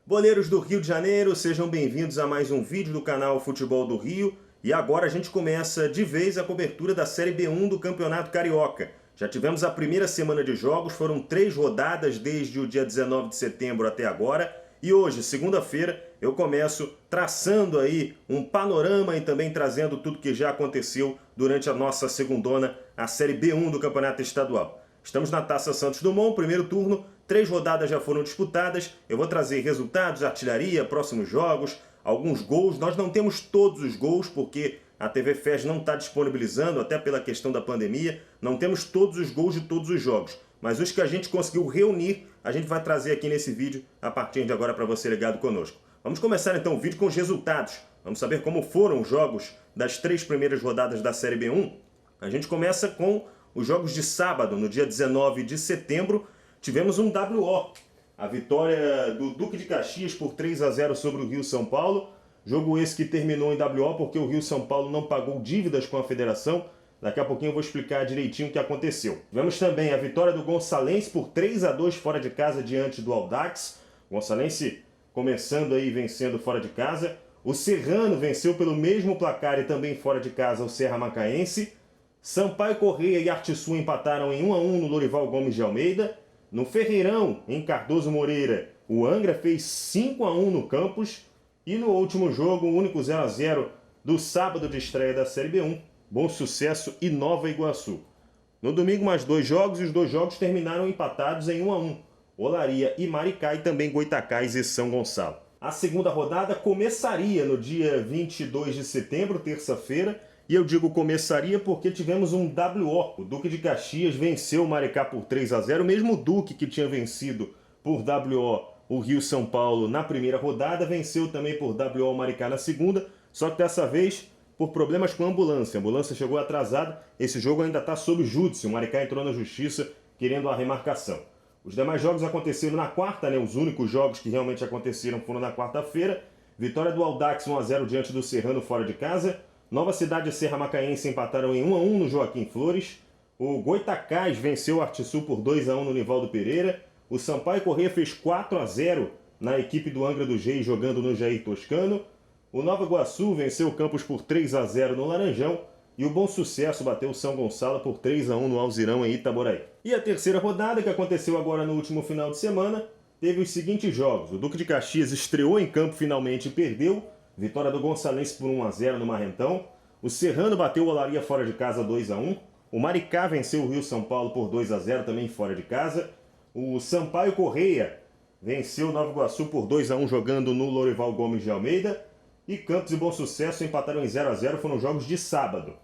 Boleiros do Rio de Janeiro, sejam bem-vindos a mais um vídeo do canal Futebol do Rio. E agora a gente começa de vez a cobertura da Série B1 do Campeonato Carioca. Já tivemos a primeira semana de jogos, foram 3 rodadas desde o dia 19 de setembro até agora. E hoje, segunda-feira, eu começo traçando aí um panorama e também trazendo tudo que já aconteceu durante a nossa segundona, a Série B1 do Campeonato Estadual. Estamos na Taça Santos Dumont, primeiro turno, 3 rodadas já foram disputadas. Eu vou trazer resultados, artilharia, próximos jogos, alguns gols. Nós não temos todos os gols porque a TV FES não está disponibilizando, até pela questão da pandemia. Não temos todos os gols de todos os jogos, mas os que a gente conseguiu reunir, a gente vai trazer aqui nesse vídeo a partir de agora para você ligado conosco. Vamos começar então o vídeo com os resultados. Vamos saber como foram os jogos das 3 primeiras rodadas da Série B1. A gente começa com os jogos de sábado, no dia 19 de setembro, tivemos um WO. A vitória do Duque de Caxias por 3-0 sobre o Rio São Paulo. Jogo esse que terminou em WO porque o Rio São Paulo não pagou dívidas com a federação. Daqui a pouquinho eu vou explicar direitinho o que aconteceu. Tivemos também a vitória do Gonçalense por 3-2 fora de casa diante do Audax. O Gonçalense começando aí vencendo fora de casa. O Serrano venceu pelo mesmo placar e também fora de casa o Serra Macaense. Sampaio Corrêa e Artisul empataram em 1-1 no Lorival Gomes de Almeida. No Ferreirão, em Cardoso Moreira, o Angra fez 5-1 no Campos. E no último jogo, o único 0-0 do sábado de estreia da Série B1, Bom Sucesso e Nova Iguaçu. No domingo, mais 2 jogos, e os 2 jogos terminaram empatados em 1-1. Olaria e Maricá e também Goitacás e São Gonçalo. A segunda rodada começaria no dia 22 de setembro, terça-feira. E eu digo começaria porque tivemos um WO. O Duque de Caxias venceu o Maricá por 3-0. O mesmo Duque que tinha vencido por WO o Rio São Paulo na primeira rodada, venceu também por WO o Maricá na segunda. Só que dessa vez por problemas com a ambulância. A ambulância chegou atrasada. Esse jogo ainda está sob júdice. O Maricá entrou na justiça querendo a remarcação. Os demais jogos aconteceram na quarta, né? Os únicos jogos que realmente aconteceram foram na quarta-feira. Vitória do Audax 1-0 diante do Serrano fora de casa. Nova Cidade e Serra Macaense empataram em 1-1 no Joaquim Flores. O Goitacás venceu o Artisul por 2-1 no Nivaldo Pereira. O Sampaio Corrêa fez 4-0 na equipe do Angra dos Reis jogando no Jair Toscano. O Nova Iguaçu venceu o Campos por 3-0 no Laranjão. E o Bom Sucesso bateu o São Gonçalo por 3-1 no Alzirão em Itaboraí. E a terceira rodada, que aconteceu agora no último final de semana, teve os seguintes jogos. O Duque de Caxias estreou em campo finalmente e perdeu. Vitória do Gonçalense por 1-0 no Marrentão. O Serrano bateu o Olaria fora de casa 2-1. O Maricá venceu o Rio São Paulo por 2-0 também fora de casa. O Sampaio Corrêa venceu o Nova Iguaçu por 2-1 jogando no Lorival Gomes de Almeida. E Campos e Bom Sucesso empataram em 0-0, foram jogos de sábado.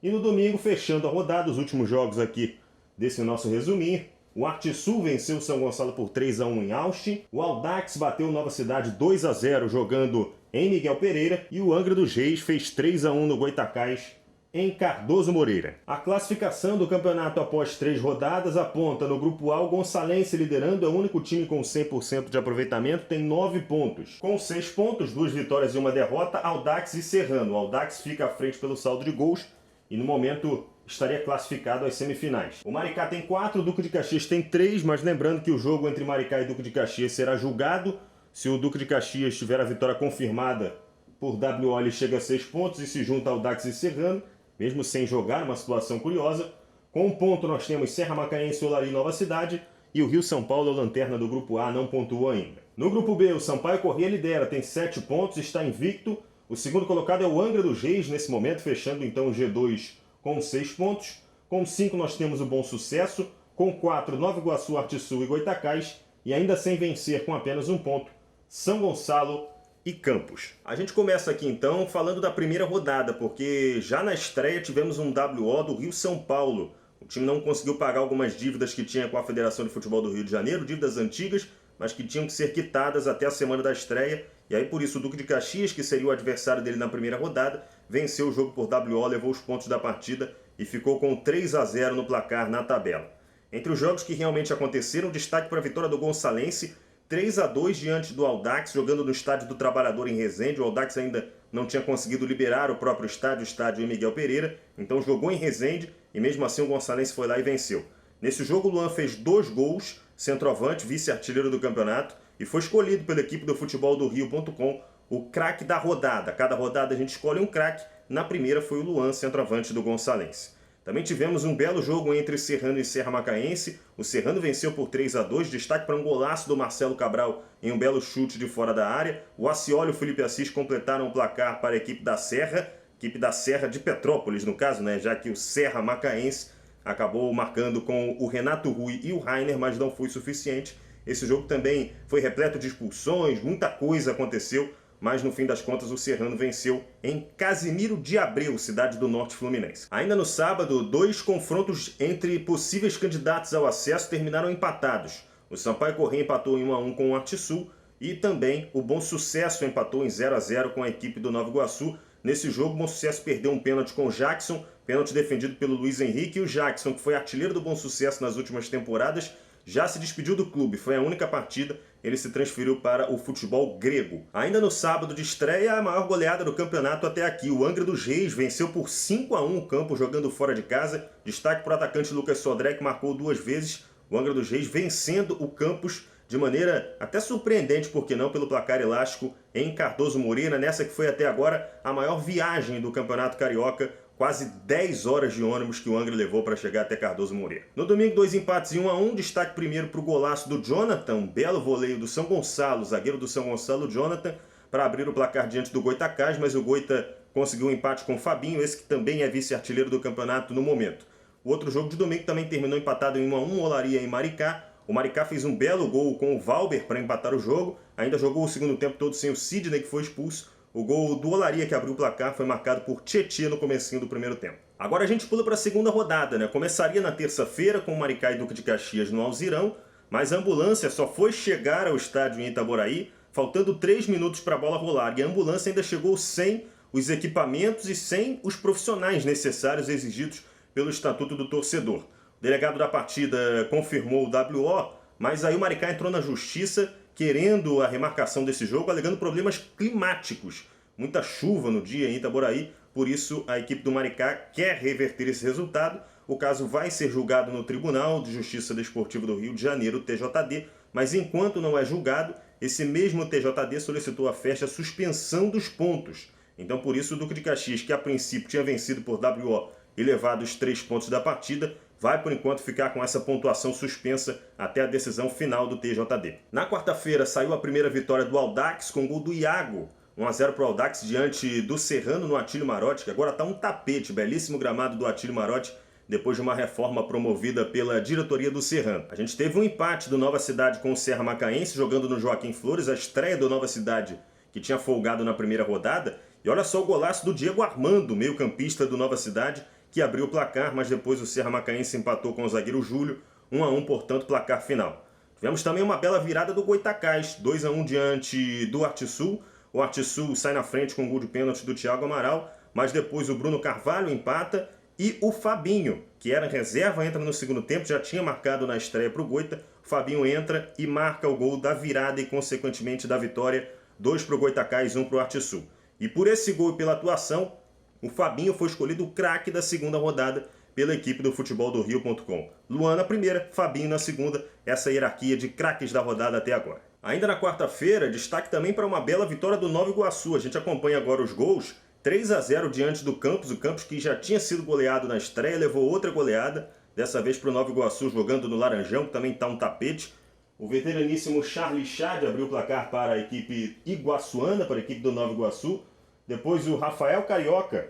E no domingo, fechando a rodada, os últimos jogos aqui desse nosso resuminho. O Artisul venceu o São Gonçalo por 3-1 em Austin. O Audax bateu o Nova Cidade 2-0 jogando em Miguel Pereira. E o Angra dos Reis fez 3-1 no Goitacás em Cardoso Moreira. A classificação do campeonato após 3 rodadas aponta no grupo A o Gonçalense liderando, é o único time com 100% de aproveitamento, tem 9 pontos. Com 6 pontos, 2 vitórias e 1 derrota, Audax e Serrano. O Audax fica à frente pelo saldo de gols e no momento estaria classificado às semifinais. O Maricá tem 4, o Duque de Caxias tem 3, mas lembrando que o jogo entre Maricá e Duque de Caxias será julgado. Se o Duque de Caxias tiver a vitória confirmada por WO, ele chega a 6 pontos e se junta ao Audax e Serrano, mesmo sem jogar, uma situação curiosa. Com 1 ponto nós temos Serra Macaense, Olaria e Nova Cidade, e o Rio São Paulo, a lanterna do grupo A, não pontuou ainda. No grupo B, o Sampaio Corrêa lidera, tem 7 pontos, está invicto. O segundo colocado é o Angra dos Reis, nesse momento, fechando então o G2 com 6 pontos. Com 5 nós temos o Bom Sucesso, com 4 Nova Iguaçu, Artisul e Goitacás, e ainda sem vencer com apenas 1 ponto, São Gonçalo e Campos. A gente começa aqui então falando da primeira rodada, porque já na estreia tivemos um WO do Rio São Paulo. O time não conseguiu pagar algumas dívidas que tinha com a Federação de Futebol do Rio de Janeiro, dívidas antigas, mas que tinham que ser quitadas até a semana da estreia. E aí por isso o Duque de Caxias, que seria o adversário dele na primeira rodada, venceu o jogo por WO, levou os pontos da partida e ficou com 3-0 no placar na tabela. Entre os jogos que realmente aconteceram, destaque para a vitória do Gonçalense, 3-2 diante do Audax, jogando no Estádio do Trabalhador em Resende. O Audax ainda não tinha conseguido liberar o próprio estádio, o estádio em Miguel Pereira, então jogou em Resende e mesmo assim o Gonçalense foi lá e venceu. Nesse jogo o Luan fez 2 gols, centroavante, vice-artilheiro do campeonato, e foi escolhido pela equipe do futeboldorio.com o craque da rodada. Cada rodada a gente escolhe um craque. Na primeira foi o Luan, centroavante do Gonçalense. Também tivemos um belo jogo entre Serrano e Serra Macaense. O Serrano venceu por 3-2, destaque para um golaço do Marcelo Cabral em um belo chute de fora da área. O Acioli e o Felipe Assis completaram o placar para a equipe da Serra de Petrópolis, no caso, né? Já que o Serra Macaense acabou marcando com o Renato Rui e o Rainer, mas não foi suficiente. Esse jogo também foi repleto de expulsões, muita coisa aconteceu, mas no fim das contas o Serrano venceu em Casimiro de Abreu, cidade do Norte Fluminense. Ainda no sábado, 2 confrontos entre possíveis candidatos ao acesso terminaram empatados. O Sampaio Corrêa empatou em 1-1 com o Artisul e também o Bom Sucesso empatou em 0-0 com a equipe do Nova Iguaçu. Nesse jogo, o Bom Sucesso perdeu um pênalti com o Jackson, pênalti defendido pelo Luiz Henrique, e o Jackson, que foi artilheiro do Bom Sucesso nas últimas temporadas, já se despediu do clube. Foi a única partida, ele se transferiu para o futebol grego. Ainda no sábado de estreia, a maior goleada do campeonato até aqui. O Angra dos Reis venceu por 5-1 o campo jogando fora de casa. Destaque para o atacante Lucas Sodré, que marcou 2 vezes. O Angra dos Reis vencendo o Campos de maneira até surpreendente, por que não, pelo placar elástico em Cardoso Moreira, nessa que foi até agora a maior viagem do Campeonato Carioca. Quase 10 horas de ônibus que o Angra levou para chegar até Cardoso Moreira. No domingo, 2 empates e 1-1. Destaque primeiro para o golaço do Jonathan, um belo voleio do São Gonçalo, zagueiro do São Gonçalo, Jonathan, para abrir o placar diante do Goitacás, mas o Goita conseguiu um empate com o Fabinho, esse que também é vice-artilheiro do campeonato no momento. O outro jogo de domingo também terminou empatado em 1-1, Olaria em Maricá. O Maricá fez um belo gol com o Valber para empatar o jogo, ainda jogou o segundo tempo todo sem o Sidney, que foi expulso. O gol do Olaria, que abriu o placar, foi marcado por Tietê no comecinho do primeiro tempo. Agora a gente pula para a segunda rodada, né? Começaria na terça-feira com o Maricá e Duque de Caxias no Alzirão, mas a ambulância só foi chegar ao estádio em Itaboraí, faltando 3 minutos para a bola rolar. E a ambulância ainda chegou sem os equipamentos e sem os profissionais necessários exigidos pelo Estatuto do Torcedor. O delegado da partida confirmou o WO, mas aí o Maricá entrou na justiça querendo a remarcação desse jogo, alegando problemas climáticos. Muita chuva no dia em Itaboraí, por isso a equipe do Maricá quer reverter esse resultado. O caso vai ser julgado no Tribunal de Justiça Desportiva do Rio de Janeiro, TJD, mas enquanto não é julgado, esse mesmo TJD solicitou à festa a suspensão dos pontos. Então por isso o Duque de Caxias, que a princípio tinha vencido por WO e levado os 3 pontos da partida, vai por enquanto ficar com essa pontuação suspensa até a decisão final do TJD. Na quarta-feira saiu a primeira vitória do Audax com gol do Iago. 1-0 para o Audax diante do Serrano no Atílio Marotti, que agora está um tapete, belíssimo gramado do Atílio Marotti, depois de uma reforma promovida pela diretoria do Serrano. A gente teve um empate do Nova Cidade com o Serra Macaense, jogando no Joaquim Flores, a estreia do Nova Cidade, que tinha folgado na primeira rodada. E olha só o golaço do Diego Armando, meio-campista do Nova Cidade, que abriu o placar, mas depois o Serra Macaense empatou com o zagueiro Júlio, 1-1, portanto, placar final. Tivemos também uma bela virada do Goitacás, 2-1 diante do Artisul. O Artisul sai na frente com um gol de pênalti do Thiago Amaral, mas depois o Bruno Carvalho empata e o Fabinho, que era reserva, entra no segundo tempo, já tinha marcado na estreia para o Goita. O Fabinho entra e marca o gol da virada e, consequentemente, da vitória, 2 para o Goitacás, 1 para o Artisul. E por esse gol e pela atuação, o Fabinho foi escolhido o craque da segunda rodada pela equipe do futeboldorio.com. Luan na primeira, Fabinho na segunda, essa hierarquia de craques da rodada até agora. Ainda na quarta-feira, destaque também para uma bela vitória do Nova Iguaçu. A gente acompanha agora os gols. 3-0 diante do Campos, o Campos que já tinha sido goleado na estreia, levou outra goleada, dessa vez para o Nova Iguaçu jogando no Laranjão, que também está um tapete. O veteraníssimo Charlie Chad abriu o placar para a equipe iguaçuana, para a equipe do Nova Iguaçu. Depois o Rafael Carioca,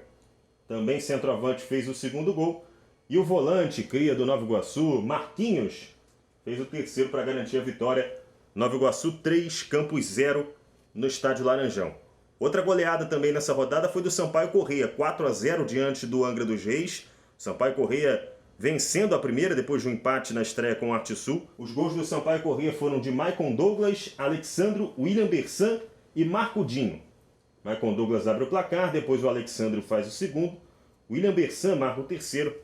também centroavante, fez o segundo gol. E o volante, cria do Nova Iguaçu, Marquinhos, fez o terceiro para garantir a vitória. Nova Iguaçu 3, Campos 0 no estádio Laranjão. Outra goleada também nessa rodada foi do Sampaio Corrêa, 4-0 diante do Angra dos Reis. Sampaio Corrêa vencendo a primeira depois de um empate na estreia com o Artisul. Os gols do Sampaio Corrêa foram de Maicon Douglas, Alexandro, William Bersan e Marco Dinho. Maicon Douglas abre o placar, depois o Alexandro faz o segundo, William Bersan marca o terceiro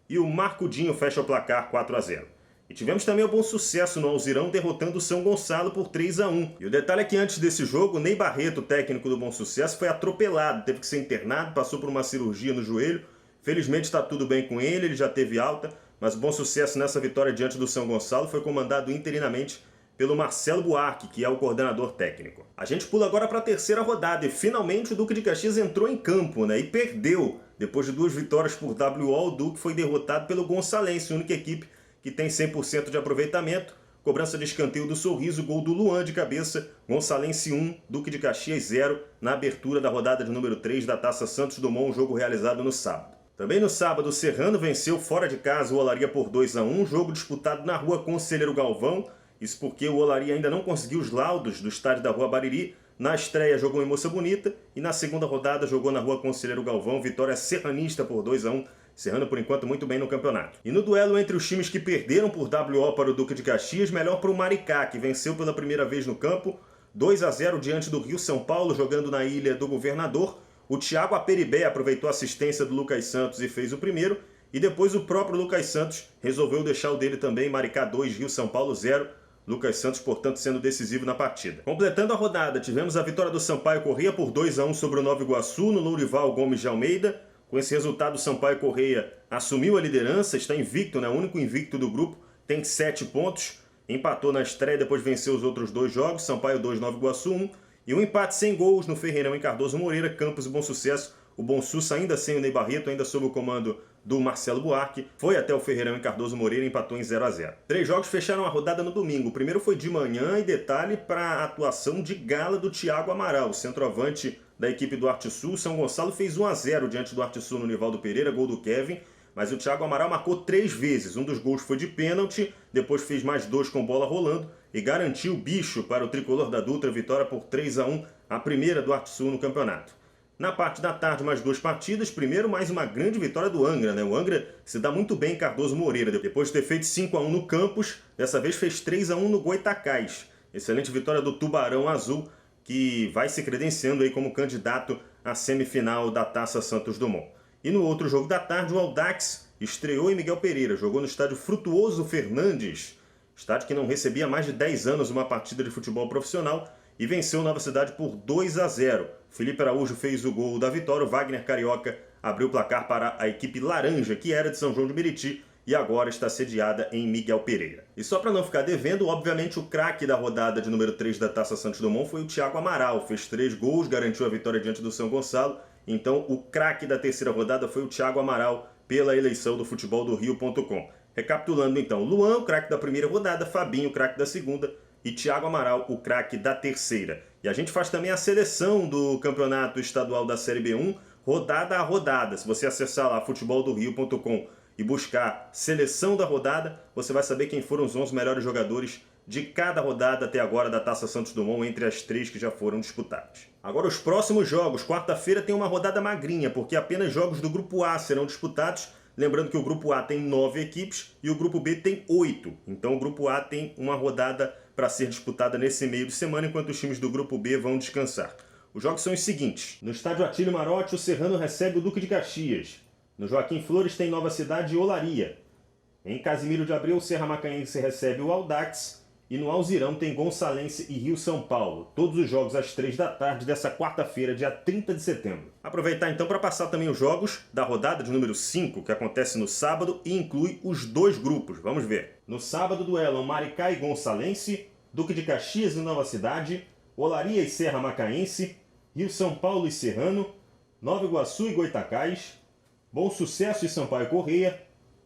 e o Marco Dinho fecha o placar 4-0. E tivemos também o Bom Sucesso no Alzirão, derrotando o São Gonçalo por 3-1. E o detalhe é que antes desse jogo, Ney Barreto, técnico do Bom Sucesso, foi atropelado, teve que ser internado, passou por uma cirurgia no joelho. Felizmente está tudo bem com ele já teve alta, mas o Bom Sucesso nessa vitória diante do São Gonçalo foi comandado interinamente pelo Marcelo Buarque, que é o coordenador técnico. A gente pula agora para a terceira rodada e finalmente o Duque de Caxias entrou em campo, e perdeu. Depois de 2 vitórias por WO, o Duque foi derrotado pelo Gonçalense, única equipe que tem 100% de aproveitamento. Cobrança de escanteio do Sorriso, gol do Luan de cabeça, Gonçalense 1, Duque de Caxias 0, na abertura da rodada de número 3 da Taça Santos Dumont, um jogo realizado no sábado. Também no sábado, o Serrano venceu fora de casa o Olaria por 2-1, jogo disputado na Rua Conselheiro Galvão, isso porque o Olaria ainda não conseguiu os laudos do estádio da Rua Bariri. Na estreia jogou em Moça Bonita e na segunda rodada jogou na Rua Conselheiro Galvão, vitória serranista por 2-1, Serrano por enquanto muito bem no campeonato. E no duelo entre os times que perderam por WO para o Duque de Caxias, melhor para o Maricá, que venceu pela primeira vez no campo, 2-0 diante do Rio São Paulo, jogando na Ilha do Governador. O Thiago Aperibé aproveitou a assistência do Lucas Santos e fez o primeiro, e depois o próprio Lucas Santos resolveu deixar o dele também, Maricá 2, Rio São Paulo 0, Lucas Santos, portanto, sendo decisivo na partida. Completando a rodada, tivemos a vitória do Sampaio Corrêa por 2-1 sobre o Nova Iguaçu, no Lourival Gomes de Almeida. Com esse resultado, o Sampaio Corrêa assumiu a liderança, está invicto, o único invicto do grupo, tem 7 pontos, empatou na estreia, depois venceu os outros 2 jogos, Sampaio 2, Nova Iguaçu 1, e um empate sem gols no Ferreirão em Cardoso Moreira, Campos e Bom Sucesso. O Bom Sus ainda sem o Ney Barreto, ainda sob o comando do Marcelo Buarque, foi até o Ferreirão em Cardoso Moreira e empatou em 0-0. 3 jogos fecharam a rodada no domingo. O primeiro foi de manhã e detalhe para a atuação de gala do Thiago Amaral, centroavante da equipe do Arte Sul. São Gonçalo fez 1-0 diante do Arte Sul no Nivaldo Pereira, gol do Kevin, mas o Thiago Amaral marcou 3 vezes. Um dos gols foi de pênalti, depois fez mais 2 com bola rolando e garantiu o bicho para o tricolor da Dutra, vitória por 3-1, a primeira do Arte Sul no campeonato. Na parte da tarde, mais 2 partidas. Primeiro, mais uma grande vitória do Angra, O Angra se dá muito bem em Cardoso Moreira. Depois de ter feito 5-1 no Campos, dessa vez fez 3-1 no Goitacás. Excelente vitória do Tubarão Azul, que vai se credenciando aí como candidato à semifinal da Taça Santos Dumont. E no outro jogo da tarde, o Audax estreou em Miguel Pereira. Jogou no estádio Frutuoso Fernandes, estádio que não recebia há mais de 10 anos uma partida de futebol profissional, e venceu Nova Cidade por 2-0. Felipe Araújo fez o gol da vitória, o Wagner Carioca abriu o placar para a equipe laranja, que era de São João de Meriti e agora está sediada em Miguel Pereira. E só para não ficar devendo, obviamente o craque da rodada de número 3 da Taça Santos Dumont foi o Thiago Amaral, fez 3 gols, garantiu a vitória diante do São Gonçalo, então o craque da terceira rodada foi o Thiago Amaral pela eleição do futeboldorio.com. Recapitulando então, Luan, o craque da primeira rodada, Fabinho, o craque da segunda, e Thiago Amaral, o craque da terceira. E a gente faz também a seleção do campeonato estadual da Série B1, rodada a rodada. Se você acessar lá futeboldorio.com e buscar seleção da rodada, você vai saber quem foram os 11 melhores jogadores de cada rodada até agora da Taça Santos Dumont, entre as 3 que já foram disputadas. Agora os próximos jogos. Quarta-feira tem uma rodada magrinha, porque apenas jogos do Grupo A serão disputados. Lembrando que o Grupo A tem 9 equipes e o Grupo B tem 8. Então o Grupo A tem uma rodada para ser disputada nesse meio de semana, enquanto os times do Grupo B vão descansar. Os jogos são os seguintes. No estádio Atílio Marotti, o Serrano recebe o Duque de Caxias. No Joaquim Flores tem Nova Cidade e Olaria. Em Casimiro de Abreu, o Serra Macanhense recebe o Audax. E no Alzirão tem Gonçalense e Rio São Paulo. Todos os jogos às 3 da tarde dessa quarta-feira, dia 30 de setembro. Aproveitar então para passar também os jogos da rodada de número 5, que acontece no sábado e inclui os 2 grupos. Vamos ver. No sábado, duelam Maricá e Gonçalense, Duque de Caxias e Nova Cidade, Olaria e Serra Macaense, Rio São Paulo e Serrano, Nova Iguaçu e Goitacás, Bom Sucesso e Sampaio Corrêa,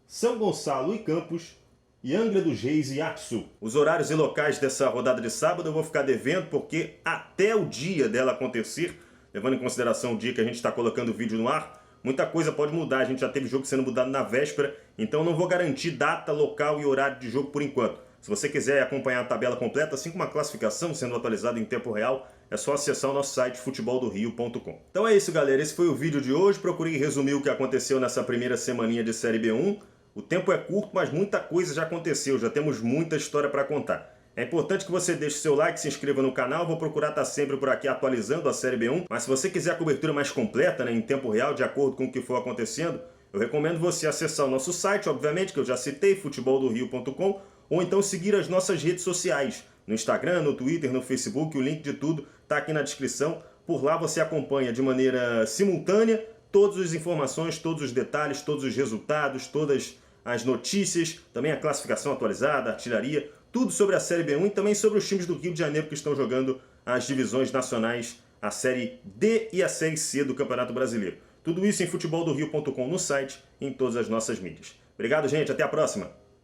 São Gonçalo e Campos, e Angra dos Reis e Atsu. Os horários e locais dessa rodada de sábado eu vou ficar devendo, porque até o dia dela acontecer, levando em consideração o dia que a gente está colocando o vídeo no ar, muita coisa pode mudar. A gente já teve jogo sendo mudado na véspera, então não vou garantir data, local e horário de jogo por enquanto. Se você quiser acompanhar a tabela completa, assim como a classificação sendo atualizada em tempo real, é só acessar o nosso site futeboldorio.com. Então é isso, galera. Esse foi o vídeo de hoje. Procurei resumir o que aconteceu nessa primeira semaninha de Série B1. O tempo é curto, mas muita coisa já aconteceu, já temos muita história para contar. É importante que você deixe seu like, se inscreva no canal, vou procurar estar sempre por aqui atualizando a Série B1, mas se você quiser a cobertura mais completa, em tempo real, de acordo com o que for acontecendo, eu recomendo você acessar o nosso site, obviamente, que eu já citei, futeboldorio.com, ou então seguir as nossas redes sociais, no Instagram, no Twitter, no Facebook, o link de tudo está aqui na descrição. Por lá você acompanha de maneira simultânea todas as informações, todos os detalhes, todos os resultados, todas as notícias, também a classificação atualizada, a artilharia, tudo sobre a Série B1 e também sobre os times do Rio de Janeiro que estão jogando as divisões nacionais, a Série D e a Série C do Campeonato Brasileiro. Tudo isso em futeboldorio.com no site e em todas as nossas mídias. Obrigado, gente. Até a próxima.